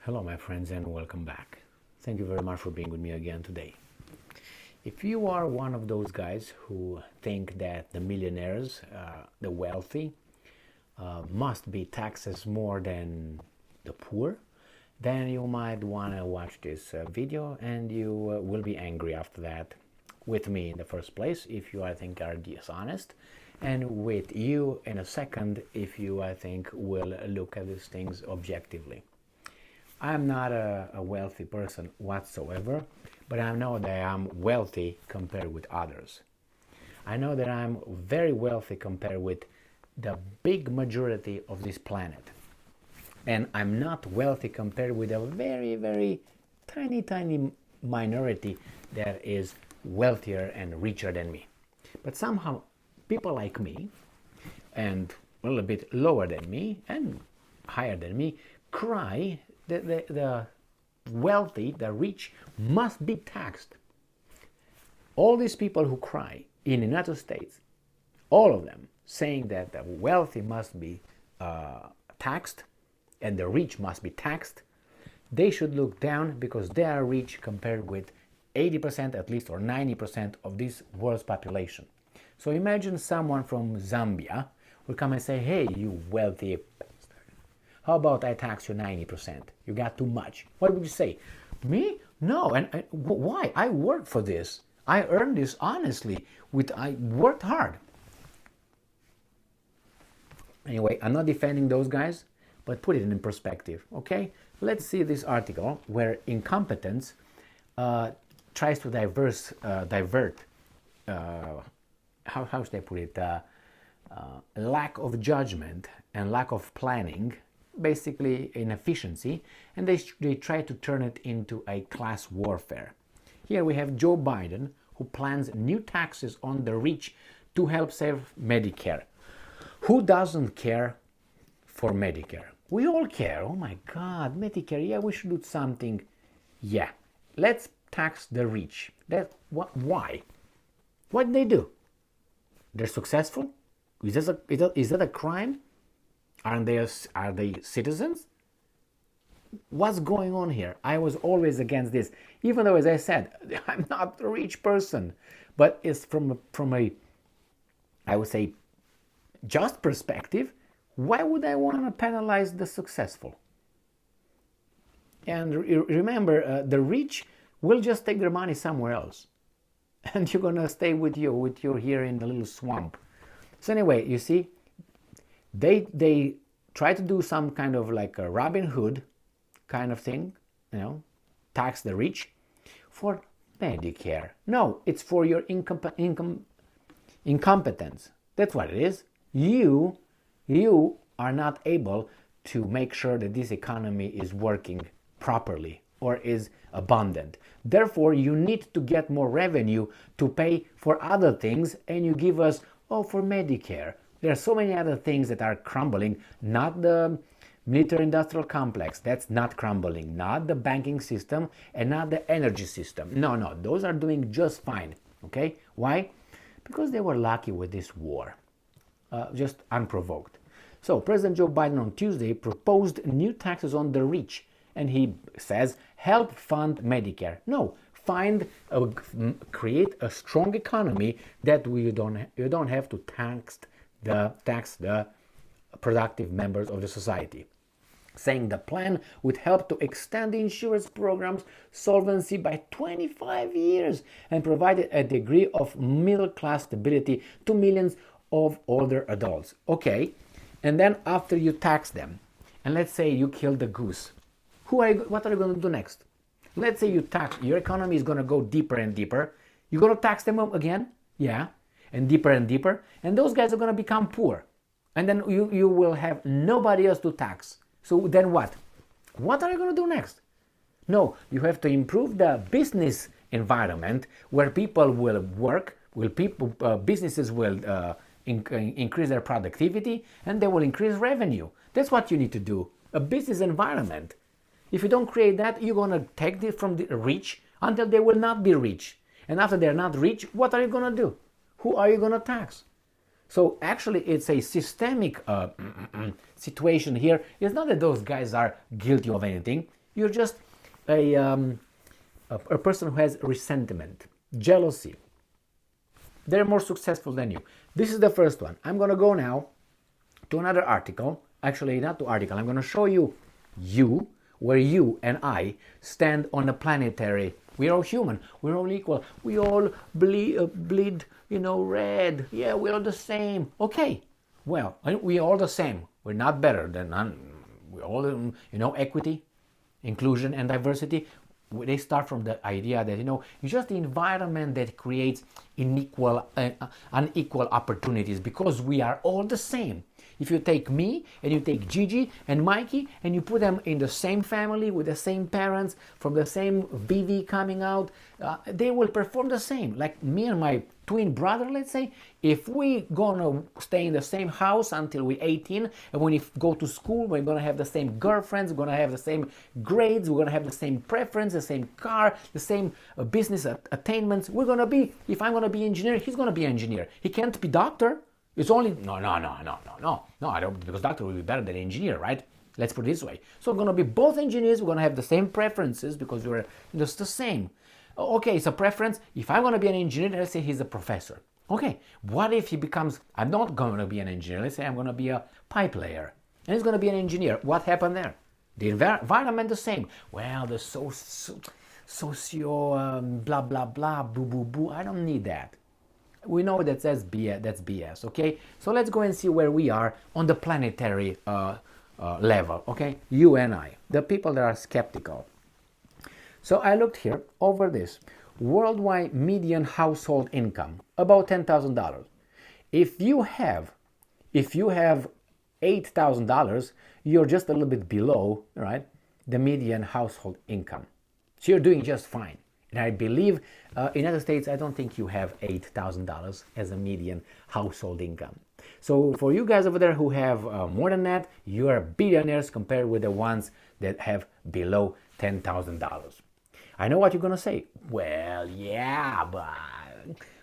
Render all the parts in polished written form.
Hello, my friends, and welcome back. Thank you very much for being with me again today. If you are one of those guys who think that the millionaires, the wealthy, must be taxed more than the poor, then you might want to watch this video and you will be angry after that with me in the first place if you, I think, are dishonest, and with you in a second if you, I think, will look at these things objectively. I'm not a wealthy person whatsoever, but I know that I'm wealthy compared with others. I know that I'm very wealthy compared with the big majority of this planet. And I'm not wealthy compared with a very, very tiny minority that is wealthier and richer than me. But somehow people like me and a little bit lower than me and higher than me cry the wealthy, the rich, must be taxed. All these people who cry in the United States, all of them saying that the wealthy must be taxed and the rich must be taxed, they should look down because they are rich compared with 80% at least or 90% of this world's population. So imagine someone from Zambia will come and say, hey, you wealthy, how about I tax you 90%? You got too much. What would you say? Me? No. And why? I worked for this. I earned this honestly. I worked hard. Anyway, I'm not defending those guys, but put it in perspective, okay? Let's see this article where incompetence tries to divert, how should I put it, lack of judgment and lack of planning, basically inefficiency, and they try to turn it into a class warfare. Here we have Joe Biden, who plans new taxes on the rich to help save Medicare. Who doesn't care for Medicare? We all care. Oh my God, Medicare, yeah, we should do something. Yeah, let's tax the rich. Why? What did they do? They're successful? Is that a crime? Are they citizens? What's going on here? I was always against this, even though, as I said, I'm not a rich person. But it's from a, I would say, just perspective. Why would I want to penalize the successful? And remember, the rich will just take their money somewhere else, and you're gonna stay with you here in the little swamp. So anyway, you see, they try to do some kind of like a Robin Hood kind of thing, tax the rich for Medicare. No, it's for your incompetence. That's what it is. You are not able to make sure that this economy is working properly or is abundant. Therefore, you need to get more revenue to pay for other things, and you give us, for Medicare. There are so many other things that are crumbling, not the military-industrial complex, that's not crumbling, not the banking system, and not the energy system. No, those are doing just fine, okay? Why? Because they were lucky with this war, just unprovoked. So President Joe Biden on Tuesday proposed new taxes on the rich, and he says, help fund Medicare. No, create a strong economy that you don't have to tax the productive members of the society. Saying the plan would help to extend the insurance program's solvency by 25 years and provide a degree of middle-class stability to millions of older adults. Okay, and then after you tax them, and let's say you kill the goose, what are you going to do next? Let's say your economy is going to go deeper and deeper. You're going to tax them again? Yeah, and deeper, and those guys are going to become poor. And then you will have nobody else to tax. So then what? What are you going to do next? No, you have to improve the business environment where people will work, businesses will increase their productivity, and they will increase revenue. That's what you need to do, a business environment. If you don't create that, you're going to take it from the rich until they will not be rich. And after they're not rich, what are you going to do? Who are you going to tax? So actually, it's a systemic situation here. It's not that those guys are guilty of anything. You're just a person who has resentment, jealousy. They're more successful than you. This is the first one. I'm going to go now to another article. Actually, not to article. I'm going to show you where you and I stand on a planetary. We're all human. We're all equal. We all bleed, red. Yeah, we're all the same. Okay. Well, we're all the same. We're not better than none. We're all, equity, inclusion, and diversity. They start from the idea that, it's just the environment that creates unequal opportunities, because we are all the same. If you take me and you take Gigi and Mikey and you put them in the same family with the same parents from the same BV coming out, they will perform the same. Like me and my twin brother, let's say, if we gonna stay in the same house until we're 18, and when we go to school, we're gonna have the same girlfriends, we're gonna have the same grades, we're gonna have the same preference, the same car, the same business attainments. If I'm gonna be engineer, he's gonna be engineer. He can't be doctor. It's only, no, I don't, because doctor will be better than engineer, right? Let's put it this way. So we're going to be both engineers, we're going to have the same preferences because we're just the same. Okay, it's a preference. If I'm going to be an engineer, let's say he's a professor. Okay, what if he becomes, I'm not going to be an engineer, let's say I'm going to be a pipe layer, and he's going to be an engineer. What happened there? The environment the same. Well, the socio, blah, blah, blah, boo, boo, boo. I don't need that. We know that's BS, okay? So let's go and see where we are on the planetary level, okay? You and I, the people that are skeptical. So I looked here over this. Worldwide median household income, about $10,000. If you have $8,000, you're just a little bit below, right, the median household income. So you're doing just fine. And I believe in the United States, I don't think you have $8,000 as a median household income. So for you guys over there who have more than that, you are billionaires compared with the ones that have below $10,000. I know what you're going to say. Well, yeah, but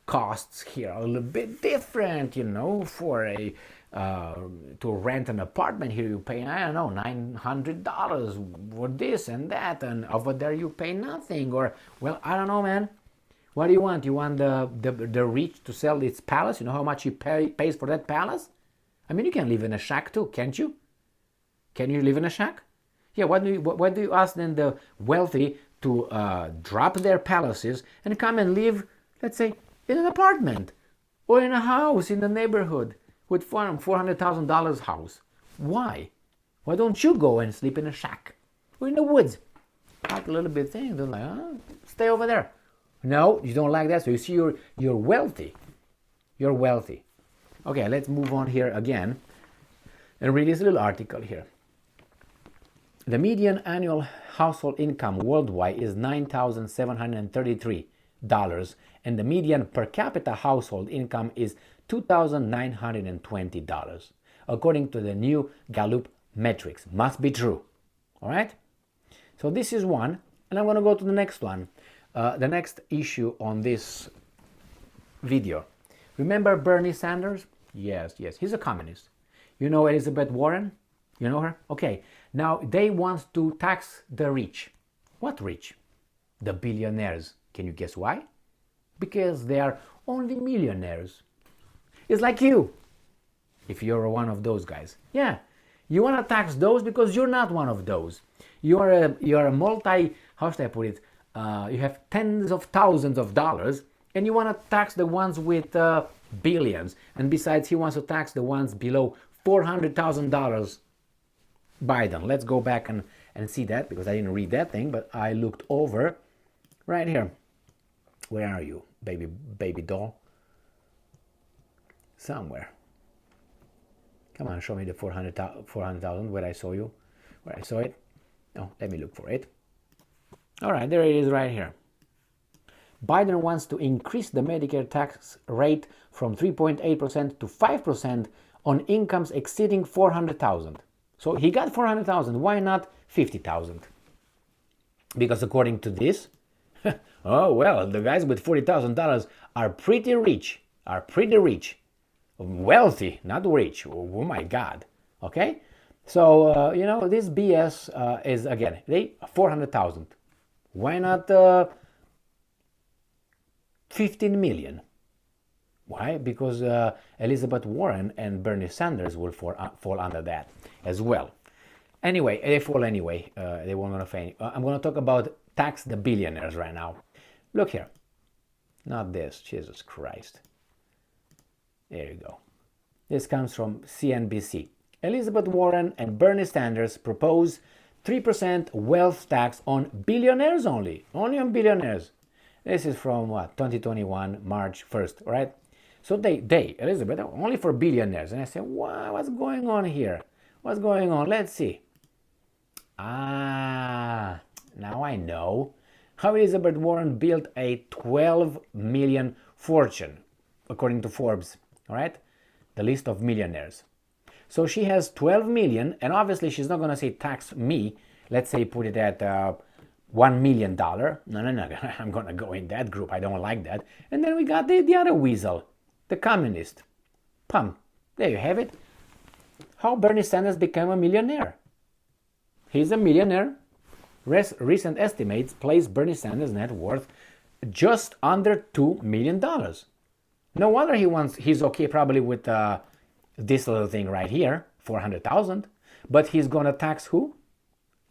costs here are a little bit different, for to rent an apartment here you pay, I don't know, $900 for this and that, and over there you pay nothing. Or, well, I don't know, man. What do you want? You want the rich to sell its palace? You know how much he pays for that palace? I mean, you can live in a shack too, can't you? Can you live in a shack? Yeah, what do you ask then the wealthy to drop their palaces and come and live, let's say, in an apartment or in a house in the neighborhood with $400,000 house? Why? Why don't you go and sleep in a shack or in the woods? Like a little bit thing, they're like, stay over there. No, you don't like that. So you see, you're wealthy. You're wealthy. Okay, let's move on here again and read this little article here. The median annual household income worldwide is $9,733, and the median per capita household income is $2,920, according to the new Gallup metrics. Must be true. All right? So this is one, and I'm going to go to the next one. The next issue on this video. Remember Bernie Sanders? Yes, he's a communist. You know Elizabeth Warren? You know her? Okay, now they want to tax the rich. What rich? The billionaires. Can you guess why? Because they are only millionaires. It's like you, if you're one of those guys. Yeah, you want to tax those because you're not one of those. You're a multi, how should I put it? You have tens of thousands of dollars, and you want to tax the ones with billions. And besides, he wants to tax the ones below $400,000. Biden. Let's go back and see that, because I didn't read that thing, but I looked over right here. Where are you, baby doll? Somewhere. Come on, show me the 400,000 where I saw you. Where I saw it. Oh, let me look for it. All right, there it is right here. Biden wants to increase the Medicare tax rate from 3.8% to 5% on incomes exceeding 400,000. So he got 400,000. Why not 50,000? Because according to this, oh well, the guys with $40,000 are pretty rich. Wealthy, not rich. Oh my God. Okay. So, this BS is, again, they 400,000. Why not 15 million? Why? Because Elizabeth Warren and Bernie Sanders will fall under that as well. Anyway, they fall anyway. They won't going to fail. I'm going to talk about tax the billionaires right now. Look here. Not this. Jesus Christ. There you go. This comes from CNBC. Elizabeth Warren and Bernie Sanders propose 3% wealth tax on billionaires only. Only on billionaires. This is from what? 2021, March 1st, right? So Elizabeth, only for billionaires. And I said, wow, what's going on here? What's going on? Let's see. Now I know how Elizabeth Warren built a 12 million fortune, according to Forbes, all right? The list of millionaires. So she has 12 million, and obviously she's not going to say tax me. Let's say put it at $1 million. No, I'm going to go in that group. I don't like that. And then we got the other weasel, the communist. Pum. There you have it. How Bernie Sanders became a millionaire. He's a millionaire. Recent estimates place Bernie Sanders' net worth just under $2 million. No wonder he's okay probably with this little thing right here, 400,000. But he's going to tax who?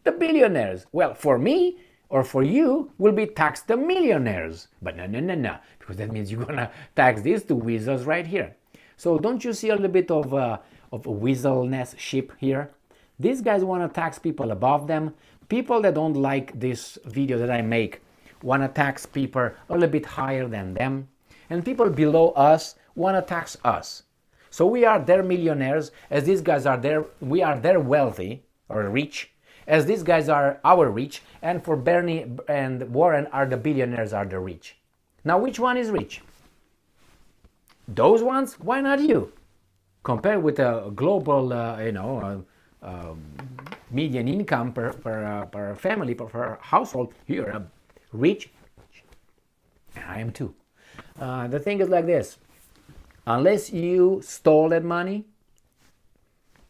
The billionaires. Well, for me or for you will be tax the millionaires. But no. Because that means you're going to tax these two weasels right here. So don't you see a little bit of weaselness ship here? These guys want to tax people above them. People that don't like this video that I make want to tax people a little bit higher than them. And people below us want to tax us. So we are their millionaires, as these guys are we are their wealthy or rich, as these guys are our rich, and for Bernie and Warren are the billionaires are the rich. Now which one is rich? Those ones? Why not you? Compared with a global, median income per family, per household, you're a rich. And I am too. The thing is like this. Unless you stole that money,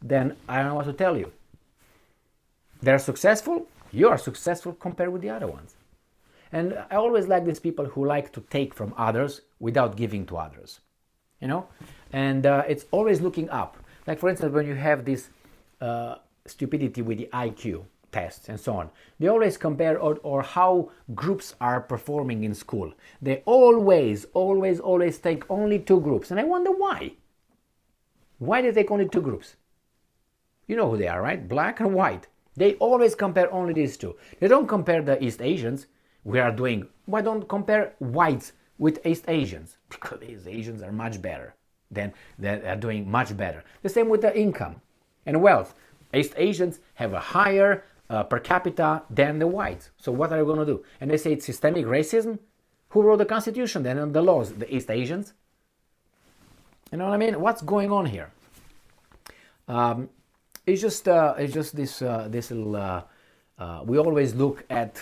then I don't know what to tell you. They're successful. You are successful compared with the other ones. And I always like these people who like to take from others without giving to others. And it's always looking up. Like, for instance, when you have this stupidity with the IQ tests and so on, they always compare or how groups are performing in school. They always take only two groups. And I wonder why. Why do they take only two groups? You know who they are, right? Black and white. They always compare only these two. They don't compare the East Asians. Why don't compare whites with East Asians? Because East Asians are much better. They are doing much better. The same with the income and wealth. East Asians have a higher per capita than the whites. So what are you going to do? And they say it's systemic racism. Who wrote the Constitution then and the laws? The East Asians. You know what I mean? What's going on here? It's just this little. We always look at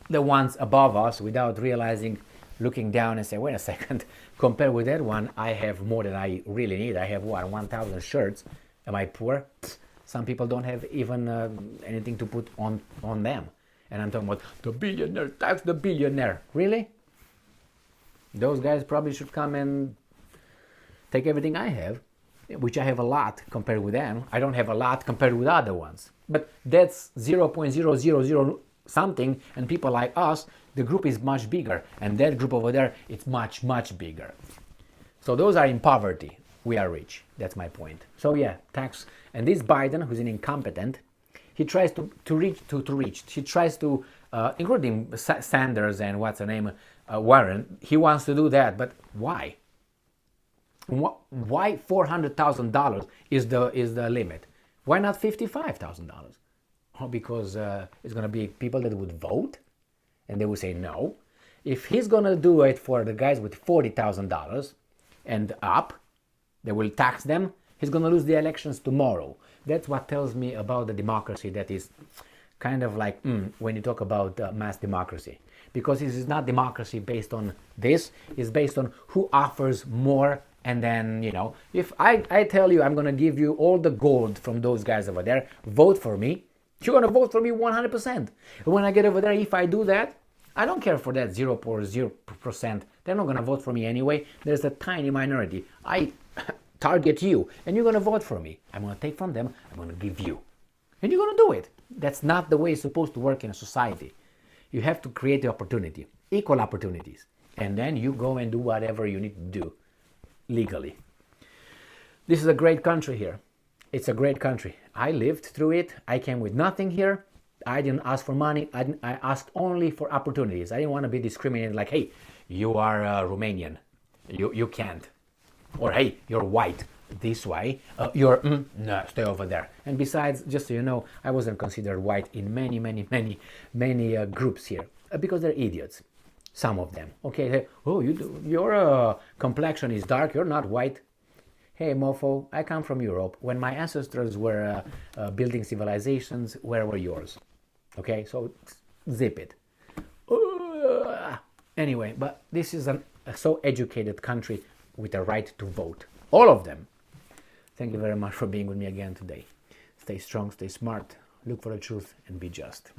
the ones above us without realizing, looking down and say, wait a second. Compared with that one, I have more than I really need. I have 1,000 shirts. Am I poor? Some people don't have even anything to put on them. And I'm talking about the billionaire, tax the billionaire. Really? Those guys probably should come and take everything I have, which I have a lot compared with them. I don't have a lot compared with other ones. But that's 0.000 something, and people like us, the group is much bigger. And that group over there, it's much, much bigger. So those are in poverty. We are rich. That's my point. So yeah, tax. And this Biden, who's an incompetent, he tries to reach. He tries to, including Sanders and what's her name, Warren. He wants to do that, but why? Why $400,000 is the limit? Why not $55,000? Oh, because it's going to be people that would vote, and they would say no. If he's going to do it for the guys with $40,000 and up, they will tax them. He's going to lose the elections tomorrow. That's what tells me about the democracy that is kind of like when you talk about mass democracy. Because this is not democracy based on this. It's based on who offers more And then, if I tell you I'm going to give you all the gold from those guys over there, vote for me, you're going to vote for me 100%. And when I get over there, if I do that, I don't care for that 0.0%. They're not going to vote for me anyway. There's a tiny minority. I target you, and you're going to vote for me. I'm going to take from them, I'm going to give you. And you're going to do it. That's not the way it's supposed to work in a society. You have to create the opportunity, equal opportunities. And then you go and do whatever you need to do legally. This is a great country here. It's a great country. I lived through it. I came with nothing here. I didn't ask for money. I asked only for opportunities. I didn't want to be discriminated like, hey, you are Romanian. You can't. Or, hey, you're white. This way. No, stay over there. And besides, just so you know, I wasn't considered white in many groups here. Because they're idiots. Some of them. Okay, oh, your complexion is dark. You're not white. Hey, mofo, I come from Europe. When my ancestors were building civilizations, where were yours? Okay, so zip it. Anyway, but this is a so educated country with a right to vote. All of them. Thank you very much for being with me again today. Stay strong, stay smart, look for the truth, and be just.